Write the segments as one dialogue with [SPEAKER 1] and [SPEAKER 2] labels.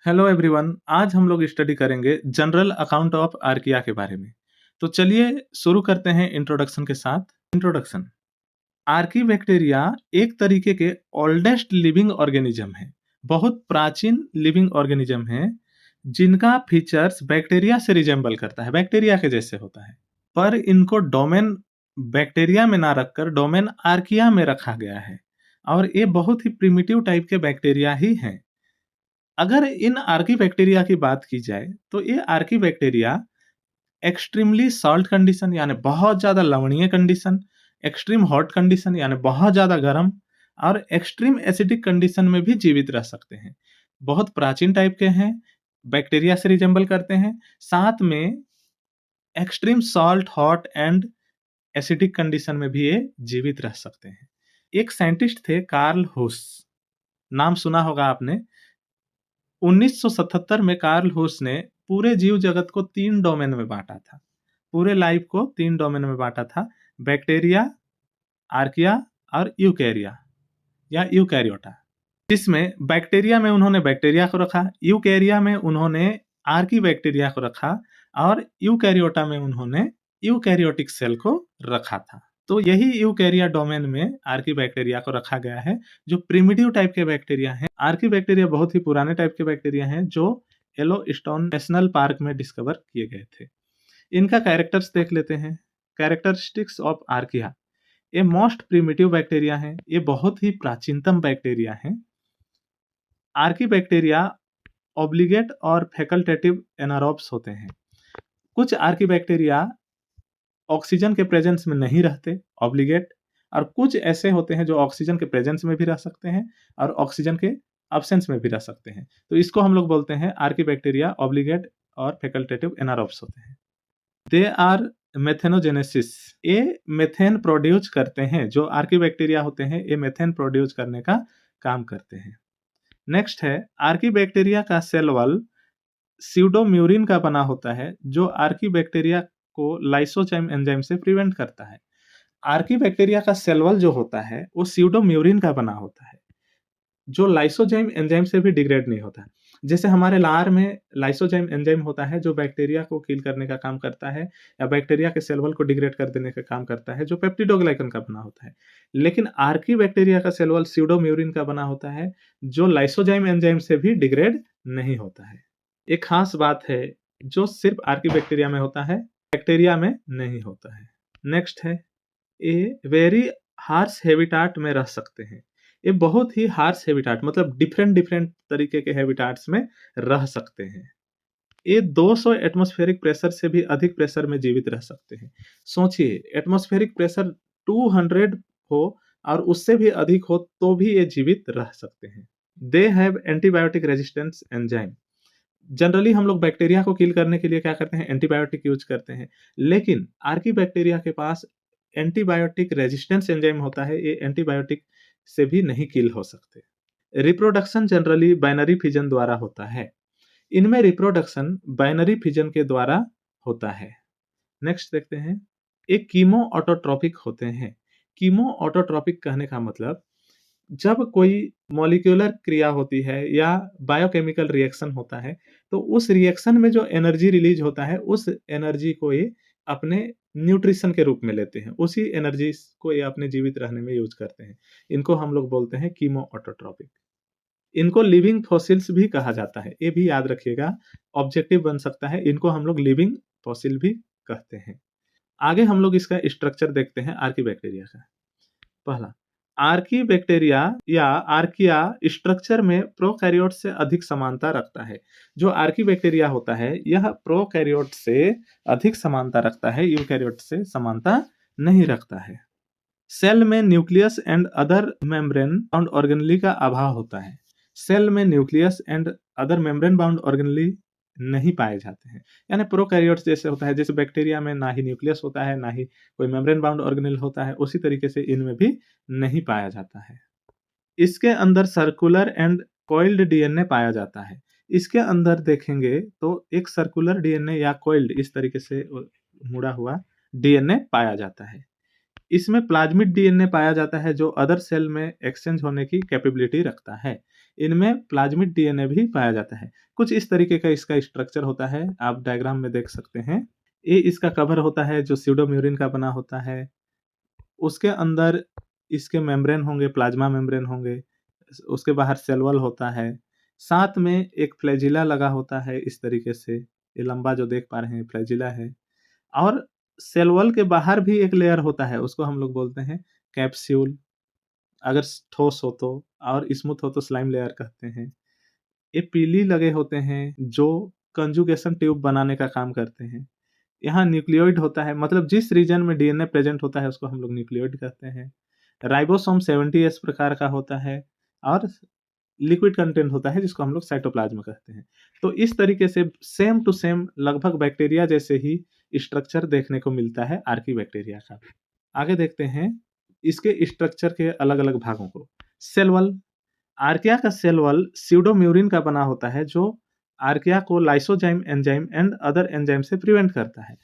[SPEAKER 1] Hello everyone, आज हम लोग स्टडी करेंगे जनरल अकाउंट ऑफ आर्किया के बारे में। तो चलिए शुरू करते हैं इंट्रोडक्शन के साथ। इंट्रोडक्शन। आर्कीबैक्टीरिया एक तरीके के ओल्डेस्ट लिविंग ऑर्गेनिज्म है। बहुत प्राचीन लिविंग ऑर्गेनिज्म है जिनका फीचर्स बैक्टीरिया से रिजेंबल करता है, बैक्टीरिया के जैसे होता है। पर इनको डोमेन बैक्टीरिया में ना रखकर डोमेन आर्किया में रखा गया है और ये बहुत ही प्रिमिटिव टाइप के बैक्टीरिया ही हैं। अगर इन आर्कीबैक्टीरिया की बात की जाए तो ये आर्कीबैक्टीरिया एक्सट्रीमली सॉल्ट कंडीशन यानी बहुत ज्यादा लवणीय कंडीशन, एक्सट्रीम हॉट कंडीशन यानी बहुत ज्यादा गर्म और एक्सट्रीम एसिडिक कंडीशन में भी जीवित रह सकते हैं। बहुत प्राचीन टाइप के हैं, बैक्टीरिया से रिजेंबल करते हैं, साथ में extreme salt hot and acidic condition में भी ये जीवित रह सकते हैं। एक साइंटिस्ट थे कार्ल हुस, नाम सुना होगा आपने। 1977 में कार्ल हुस ने पूरे जीव जगत को 3 डोमेन में बांटा था। पूरे लाइफ को 3 डोमेन में बांटा था, बैक्टीरिया, आर्किया और यूकेरिया या यूकैरियोटा। जिसमें बैक्टीरिया में उन्होंने बैक्टीरिया को रखा, यूकेरिया में उन्होंने आर्कीबैक्टीरिया को रखा और यूकैरियोटा में उन्होंने यूकैरियोटिक सेल को रखा था। तो यही यूकैरिया डोमेन में आर्कीबैक्टीरिया को रखा गया है, जो प्रिमिटिव टाइप के बैक्टीरिया हैं। आर्कीबैक्टीरिया बहुत ही पुराने टाइप के बैक्टीरिया हैं जो येलोस्टोन नेशनल पार्क में डिस्कवर किए गए थे। इनका कैरेक्टर्स देख लेते हैं। Characteristics of archaea. ये मोस्ट प्रिमिटिव बैक्टीरिया हैं, ये बहुत ही प्राचीनतम बैक्टीरिया हैं। आर्कीबैक्टीरिया ऑब्लिगेट और फैकल्टेटिव एनारोब्स होते हैं। कुछ आर्कीबैक्टीरिया ऑक्सीजन के प्रेजेंस में नहीं रहते, ऑब्लिगेट, और कुछ ऐसे होते हैं जो ऑक्सीजन के प्रेजेंस में भी रह सकते हैं और ऑक्सीजन के एब्सेंस में भी रह सकते हैं। तो इसको हम लोग बोलते हैं आर्कीबैक्टीरिया ऑब्लिगेट और फैकल्टेटिव एनारोब्स होते हैं। दे आर मेथेनोजेनेसिस, ये मेथेन प्रोड्यूस करते हैं। जो आर्कीबैक्टीरिया होते हैं ये मेथेन प्रोड्यूस करने का काम करते हैं। नेक्स्ट है, आर्कीबैक्टीरिया का सेल वॉल स्यूडोम्यूरिन का बना होता है जो आर्कीबैक्टीरिया को लाइसोजाइम एंजाइम से प्रिवेंट करता है। आर्कीबैक्टीरिया का सेल वॉल जो होता है वो स्यूडोम्यूरिन का बना होता है जो लाइसोजाइम एंजाइम से भी डिग्रेड नहीं होता। जैसे हमारे लार में लाइसोजाइम एंजाइम होता है जो बैक्टीरिया को किल करने का काम करता है या बैक्टीरिया के सेल वॉल को डिग्रेड कर देने का काम करता है, जो पेप्टिडोग्लाइकन का बना होता है। लेकिन आर्कीबैक्टीरिया का सेल वॉल स्यूडोम्यूरिन का बना होता है जो लाइसोजाइम एंजाइम से भी डिग्रेड नहीं होता है। एक खास बात है जो सिर्फ आर्कीबैक्टीरिया में होता है, बैक्टीरिया में नहीं होता है। नेक्स्ट है, ये वेरी हार्श हैबिटाट में रह सकते हैं। ये बहुत ही हार्श हैबिटाट मतलब डिफरेंट डिफरेंट तरीके के हैबिटाट्स में रह सकते हैं। ये 200 एटमॉस्फेरिक प्रेशर से भी अधिक प्रेशर में जीवित रह सकते हैं। सोचिए, एटमॉस्फेरिक प्रेशर 200 हो और उससे भी अधिक हो तो भी ये जीवित रह सकते हैं। They have antibiotic resistance enzyme. Generally हम लोग बैक्टीरिया को किल करने के लिए क्या करते हैं, एंटीबायोटिक यूज करते हैं। लेकिन आर्कीबैक्टीरिया के पास एंटीबायोटिक रेजिस्टेंस एंजाइम होता है, ये एंटीबायोटिक से भी नहीं किल हो सकते। रिप्रोडक्शन जनरली बाइनरी फिजन द्वारा होता है। इनमें रिप्रोडक्शन बाइनरी फिजन के द्वारा होता है। नेक्स्ट देखते हैं, एक कीमो ऑटोट्रोपिक होते हैं। कीमो ऑटोट्रोपिक कहने का मतलब जब कोई मॉलिक्यूलर क्रिया होती है या बायोकेमिकल रिएक्शन होता है तो उस रिएक्शन में जो एनर्जी रिलीज होता है उस एनर्जी को ये अपने न्यूट्रिशन के रूप में लेते हैं, उसी एनर्जी को ये अपने जीवित रहने में यूज करते हैं। इनको हम लोग बोलते हैं कीमो ऑटोट्रोपिक। इनको लिविंग फॉसिल्स भी कहा जाता है, ये भी याद रखिएगा, ऑब्जेक्टिव बन सकता है। इनको हम लोग लिविंग फॉसिल भी कहते हैं। आगे हम लोग इसका स्ट्रक्चर देखते हैं आर्कीबैक्टीरिया का। पहला, आर्कीबैक्टीरिया या आर्किया स्ट्रक्चर में प्रोकैरियोट से अधिक समानता रखता है। जो आर्कीबैक्टीरिया होता है यह प्रोकैरियोट से अधिक समानता रखता है, यूकैरियोट से समानता नहीं रखता है। सेल में nucleus and other membrane bound organelle का अभाव होता है। सेल में nucleus and other membrane bound organelle नहीं पाए जाते हैं। यानी प्रोकैरियोट्स जैसे होता है, जैसे बैक्टीरिया में ना ही न्यूक्लियस होता है ना ही कोई मेम्ब्रेन बाउंड ऑर्गेनेल होता है, उसी तरीके से इनमें भी नहीं पाया जाता है। इसके अंदर सर्कुलर एंड कॉइल्ड डीएनए पाया जाता है। इसके अंदर देखेंगे तो एक सर्कुलर डीएनए या कॉइल्ड इस तरीके से मुड़ा हुआ डीएनए पाया जाता है। इसमें प्लाज्मिड डीएनए पाया जाता है जो अदर सेल में एक्सचेंज होने की कैपेबिलिटी रखता है। इनमें प्लाज्मिड डीएनए भी पाया जाता है। कुछ इस तरीके का इसका स्ट्रक्चर होता है, आप डायग्राम में देख सकते हैं। ये इसका कवर होता है जो स्यूडोम्यूरिन का बना होता है। उसके अंदर इसके मेम्ब्रेन होंगे, प्लाज्मा मेम्ब्रेन होंगे, उसके बाहर सेल वॉल होता है। साथ में एक फ्लैजिला लगा होता है इस तरीके से, ये लंबा जो देख पा रहे हैं फ्लैजिला है। और सेल वॉल के बाहर भी एक लेयर होता है, उसको हम लोग बोलते हैं कैप्सूल, अगर ठोस हो तो, और स्मूथ हो तो स्लाइम लेयर कहते हैं। ये पीली लगे होते हैं जो कंजुगेशन ट्यूब बनाने का काम करते हैं। यहाँ न्यूक्लियोइड होता है, मतलब जिस रीजन में डीएनए प्रेजेंट होता है उसको हम लोग न्यूक्लियोइड कहते हैं। राइबोसोम 70S प्रकार का होता है और लिक्विड कंटेंट होता है जिसको हम लोग साइटोप्लाज्म कहते हैं। तो इस तरीके से सेम टू सेम लगभग बैक्टीरिया जैसे ही स्ट्रक्चर देखने को मिलता है आर्कीबैक्टीरिया का। आगे देखते हैं इसके स्ट्रक्चर के अलग अलग भागों को। सेल वॉल, आर्किया का सेल वॉल स्यूडोम्यूरिन का बना होता है जो आर्किया को lysozyme enzyme and other enzyme से प्रिवेंट करता है।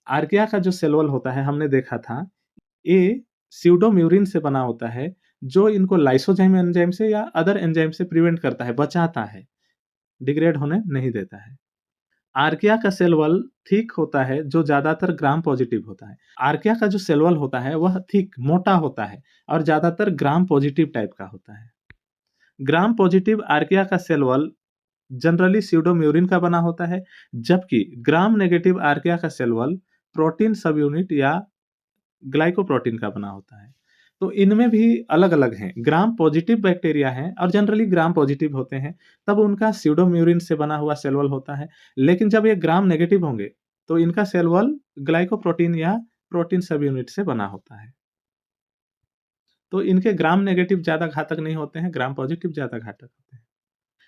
[SPEAKER 1] आर्किया का जो सेल वॉल होता है हमने देखा था, ये स्यूडोम्यूरिन से बना होता है जो इनको लाइसोजाइम एंजाइम से या अदर एंजाइम से प्रिवेंट करता है, बचाता है, डिग्रेड होने नहीं देता है। आर्किया का सेल वॉल थिक होता है जो ज्यादातर ग्राम पॉजिटिव होता है। आर्किया का जो सेल वॉल होता है वह थिक मोटा होता है और ज्यादातर ग्राम पॉजिटिव टाइप का होता है। ग्राम पॉजिटिव आर्किया का सेल वॉल जनरली स्यूडोम्यूरिन का बना होता है, जबकि ग्राम नेगेटिव आर्किया का cell wall protein subunit या ग्लाइकोप्रोटीन का बना होता है। तो इनमें भी अलग अलग हैं। ग्राम पॉजिटिव बैक्टीरिया हैं और जनरली ग्राम पॉजिटिव होते हैं, तब उनका स्यूडोम्यूरिन से बना हुआ सेल वॉल होता है। लेकिन जब ये ग्राम नेगेटिव होंगे तो इनका सेल वॉल ग्लाइकोप्रोटीन या प्रोटीन सब यूनिट से बना होता है। तो इनके ग्राम नेगेटिव ज्यादा घातक नहीं होते हैं, ग्राम पॉजिटिव ज्यादा घातक होते हैं।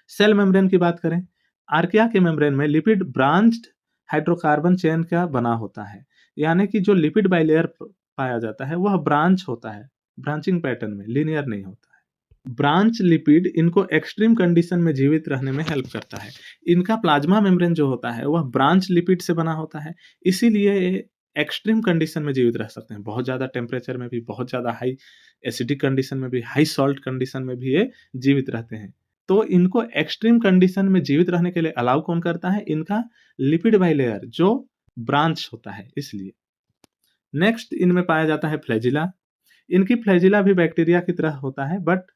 [SPEAKER 1] सेल मेम्ब्रेन की बात करें, आर्किया के मेम्ब्रेन में लिपिड ब्रांच्ड हाइड्रोकार्बन चेन का बना होता है, यानी कि जो लिपिड बाइलेयर पाया जाता है वह ब्रांच होता है, ब्रांचिंग पैटर्न में, लीनियर नहीं होता है। ब्रांच लिपिड इनको एक्सट्रीम कंडीशन में जीवित रहने में हेल्प करता है। इनका प्लाज्मा मेम्ब्रेन जो होता है वह ब्रांच लिपिड से बना होता है, इसीलिए एक्सट्रीम कंडीशन में जीवित रह सकते हैं। बहुत ज़्यादा टेम्परेचर में भी, बहुत ज़्यादा हाई एसिडिक कंडीशन में भी, हाई सॉल्ट कंडीशन में भी ये जीवित रहते हैं। तो इनको एक्सट्रीम कंडीशन में जीवित रहने के लिए अलाउ कौन करता है? इनका लिपिड बाइलेयर जो ब्रांच होता है, इसलिए। नेक्स्ट इनमें पाया जाता है फ्लैजिला। इनकी फ्लैजिला भी बैक्टीरिया की तरह होता है बट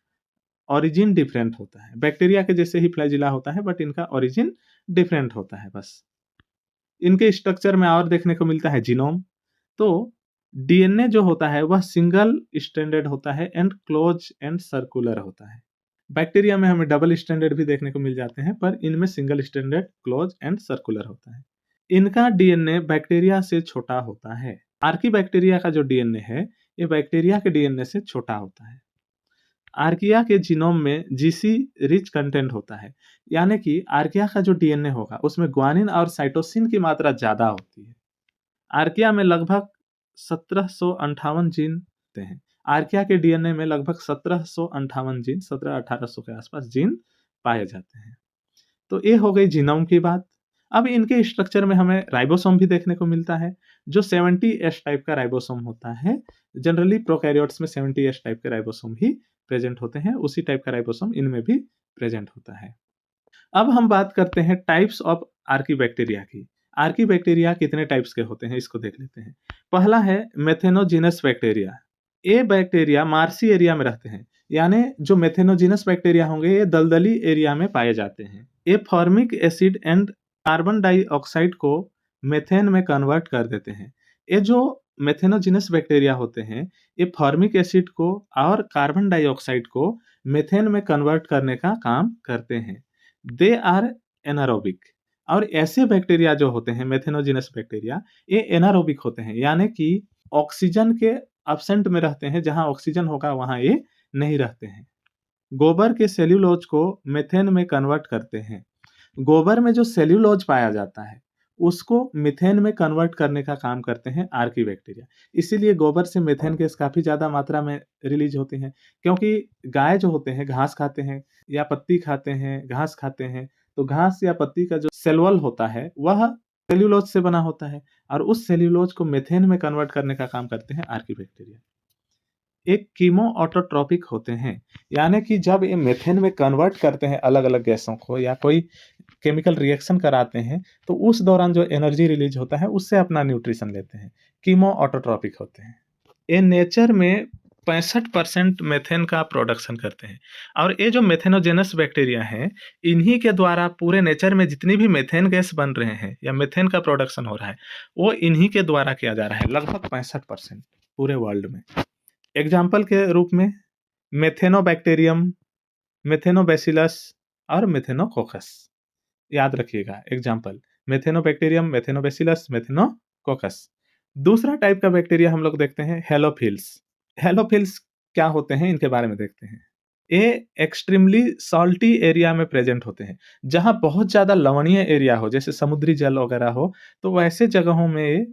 [SPEAKER 1] ओरिजिन डिफरेंट होता है। बैक्टीरिया के जैसे ही फ्लैजिला होता है बट इनका ओरिजिन डिफरेंट होता है बस। इनके स्ट्रक्चर में और देखने को मिलता है जीनोम। तो डीएनए जो होता है वह सिंगल स्ट्रैंडेड होता है एंड क्लोज एंड सर्कुलर होता है। बैक्टीरिया में हमें डबल स्टैंडर्ड भी देखने को मिल जाते हैं, पर इनमें single standard, close and circular होता है। इनका डीएनए बैक्टीरिया से छोटा होता है। आर्कीबैक्टीरिया का जो डीएनए है ये बैक्टीरिया के डीएनए से छोटा होता है। आर्किया के जीनोम में जीसी रिच कंटेंट होता है, यानी कि आर्किया का जो डीएनए होगा उसमें ग्वानिन और साइटोसिन की मात्रा ज्यादा होती है। आर्किया में लगभग 1758 जीन होते हैं। आर्किया के डीएनए में लगभग 1758 जीन, 1700-1800 के आसपास जीन पाए जाते हैं। तो ये हो गई जीनोम की बात। अब इनके स्ट्रक्चर में हमें राइबोसोम भी देखने को मिलता है जो 70S टाइप का राइबोसोम होता है। जनरली प्रोकैरियोट्स में 70S टाइप के राइबोसोम ही प्रेजेंट होते हैं, उसी टाइप का राइबोसोम इनमें भी प्रेजेंट होता है। अब हम बात करते हैं टाइप्स ऑफ आर्कीबैक्टीरिया की। आर्कीबैक्टीरिया कितने टाइप्स के होते हैं इसको देख लेते हैं। पहला है मेथेनोजिनस बैक्टीरिया। ये बैक्टीरिया मार्सी एरिया में रहते हैं, यानी जो मेथेनोजिनस बैक्टीरिया होंगे ये दलदली एरिया में पाए जाते हैं। ये formic acid and carbon dioxide को मेथेन में कन्वर्ट कर देते हैं। ये जो मेथेनोजिनस बैक्टीरिया होते हैं ये फॉर्मिक एसिड को और कार्बन डाइऑक्साइड को मेथेन में कन्वर्ट करने का काम करते हैं। They are anaerobic. और ऐसे बैक्टीरिया जो होते हैं मेथेनोजिनस बैक्टीरिया, ये एनारोबिक होते हैं, यानी कि ऑक्सीजन के एब्सेंट में रहते हैं, जहां ऑक्सीजन होगा वहां ये नहीं रहते हैं। गोबर के सेल्यूलोज को मेथेन में कन्वर्ट करते हैं। गोबर में जो सेल्यूलोज पाया जाता है उसको मीथेन में कन्वर्ट करने का काम करते हैं आर्कीबैक्टीरिया। इसीलिए गोबर से मीथेन गैस काफी ज्यादा मात्रा में रिलीज होती है, क्योंकि गाय जो होते हैं घास खाते हैं या पत्ती खाते हैं, घास खाते हैं, तो घास या पत्ती का जो सेलुलोज होता है वह सेल्यूलोज से बना होता है और उस सेल्यूलोज को मीथेन में कन्वर्ट करने का काम करते हैं आर्कीबैक्टीरिया। एक कीमो ऑटोट्रॉपिक होते हैं, यानी कि जब ये मीथेन में कन्वर्ट करते हैं अलग-अलग गैसों को या कोई केमिकल रिएक्शन कराते हैं, तो उस दौरान जो एनर्जी रिलीज़ होता है, उससे अपना न्यूट्रिशन लेते हैं। कीमो ऑटोट्रॉपिक होते हैं। ये नेचर में 65% मीथेन का प्रोडक्शन करते हैं और ये जो मेथेनोजेनस बैक्टीरिया हैं, इन्हीं के द्वारा पूरे नेचर में जितनी भी मीथेन गैस बन रहे हैं या मीथेन का प्रोडक्शन हो रहा है, वो इन्हीं के द्वारा किया जा रहा है, लगभग 65% पूरे वर्ल्ड में। एग्जाम्पल के रूप में मेथेनोबैक्टीरियम, मेथेनोबैसिलस और मेथेनोकोकस याद रखिएगा एग्जाम्पल। मेथेनोबैक्टीरियम, मेथेनोबैसिलस, मेथेनोकोकस। दूसरा टाइप का बैक्टीरिया हम लोग देखते हैं हेलोफिल्स। हेलोफिल्स क्या होते हैं, इनके बारे में देखते हैं। ये एक्सट्रीमली सॉल्टी एरिया में प्रेजेंट होते हैं, जहां बहुत ज्यादा लवणीय एरिया हो, जैसे समुद्री जल वगैरह हो, तो वैसे जगहों में ये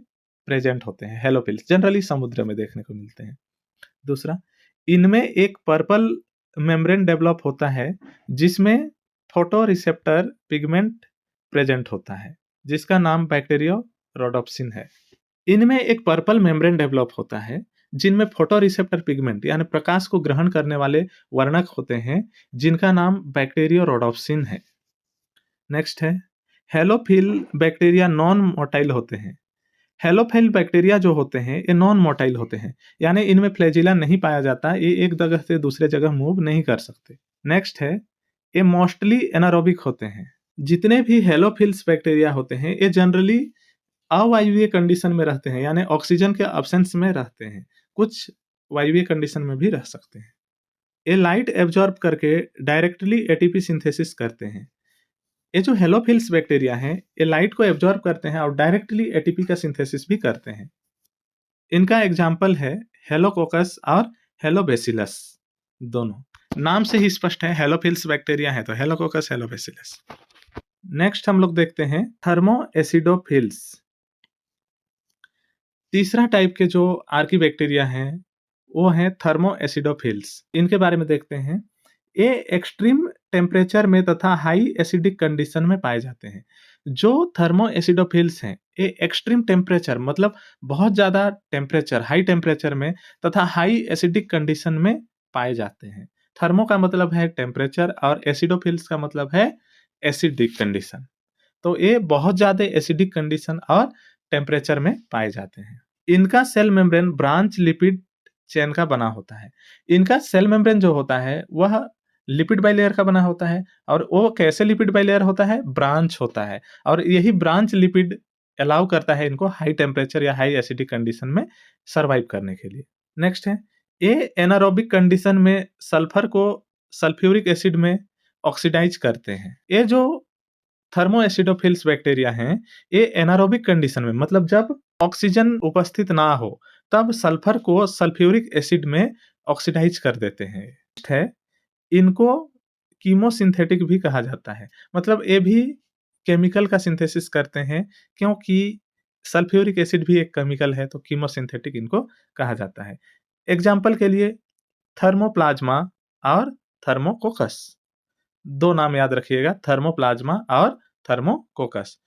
[SPEAKER 1] प्रेजेंट होते हैं। हेलोफिल्स जनरली समुद्र में देखने को मिलते हैं। दूसरा, इनमें एक पर्पल मेम्ब्रेन डेवलप होता है, जिसमें फोटो रिसेप्टर पिगमेंट प्रेजेंट होता है, जिसका नाम बैक्टीरियो रोडोप्सिन है। इनमें एक पर्पल मेम्ब्रेन डेवलप होता है, जिनमें फोटो रिसेप्टर पिगमेंट यानी प्रकाश को ग्रहण करने वाले वर्णक होते हैं, जिनका नाम बैक्टीरियो रोडोप्सिन है। नेक्स्ट है, हेलोफिल बैक्टीरिया नॉन मोटाइल होते हैं। हेलोफिल बैक्टीरिया जो होते हैं, ये नॉन मोटाइल होते हैं, यानी इनमें फ्लैजिला नहीं पाया जाता, ये एक जगह से दूसरे जगह मूव नहीं कर सकते। नेक्स्ट है, ये मोस्टली एनारोबिक होते हैं। जितने भी हेलोफिल्स बैक्टीरिया होते हैं, ये जनरली अवायवीय कंडीशन में रहते हैं, यानी ऑक्सीजन के अब्सेंस में रहते हैं। कुछ वायवीय कंडीशन में भी रह सकते हैं। ये लाइट एब्जॉर्ब करके डायरेक्टली एटीपी सिंथेसिस करते हैं। ये जो हेलोफिल्स बैक्टीरिया हैं, ये लाइट को एब्जॉर्ब करते हैं और डायरेक्टली एटीपी का सिंथेसिस भी करते हैं। इनका एग्जाम्पल है हेलोकोकस और हेलोबैसिलस। दोनों नाम से ही स्पष्ट है, हेलोफिल्स बैक्टीरिया है तो हेलोकोकस, हेलोबैसिलस। नेक्स्ट हम लोग देखते हैं थर्मो एसिडोफिल्स। तीसरा टाइप के जो आर्की बैक्टीरिया हैं, वो हैं थर्मो एसिडोफिल्स। इनके बारे में देखते हैं। ये एक्सट्रीम टेम्परेचर में तथा हाई एसिडिक कंडीशन में पाए जाते हैं। जो थर्मो एसिडोफिल्स हैं, ये एक्सट्रीम टेम्परेचर मतलब बहुत ज़्यादा टेम्परेचर, हाई टेम्परेचर में तथा हाई एसिडिक कंडीशन में पाए जाते हैं। थर्मो का मतलब है टेम्परेचर और एसिडोफिल्स का मतलब है एसिडिक कंडीशन। तो ये बहुत ज़्यादा एसिडिक कंडीशन और टेम्परेचर में पाए जाते हैं। इनका cell membrane branch lipid chain का बना होता है। इनका सेल मेम्ब्रेन जो होता है, वह लिपिड बाइलेयर का बना होता है और वो कैसे लिपिड बाइलेयर होता है, ब्रांच होता है और यही ब्रांच लिपिड अलाउ करता है इनको हाई टेम्परेचर या हाई एसिडिक कंडीशन में सर्वाइव करने के लिए। नेक्स्ट है, ये एनारोबिक कंडीशन में सल्फर को सल्फ्यूरिक एसिड में ऑक्सीडाइज करते हैं। ये जो थर्मो एसिडोफिल्स बैक्टीरिया हैं, ये एनारोबिक कंडीशन में मतलब जब ऑक्सीजन उपस्थित ना हो, तब सल्फर को सल्फ्यूरिक एसिड में ऑक्सीडाइज कर देते हैं। नेक्स्ट है, इनको कीमोसिंथेटिक भी कहा जाता है, मतलब ये भी केमिकल का सिंथेसिस करते हैं, क्योंकि सल्फ्यूरिक एसिड भी एक केमिकल है, तो कीमोसिंथेटिक इनको कहा जाता है। एग्जाम्पल के लिए थर्मोप्लाज्मा और थर्मोकोकस। दो नाम याद रखिएगा, थर्मोप्लाज्मा और थर्मोकोकस।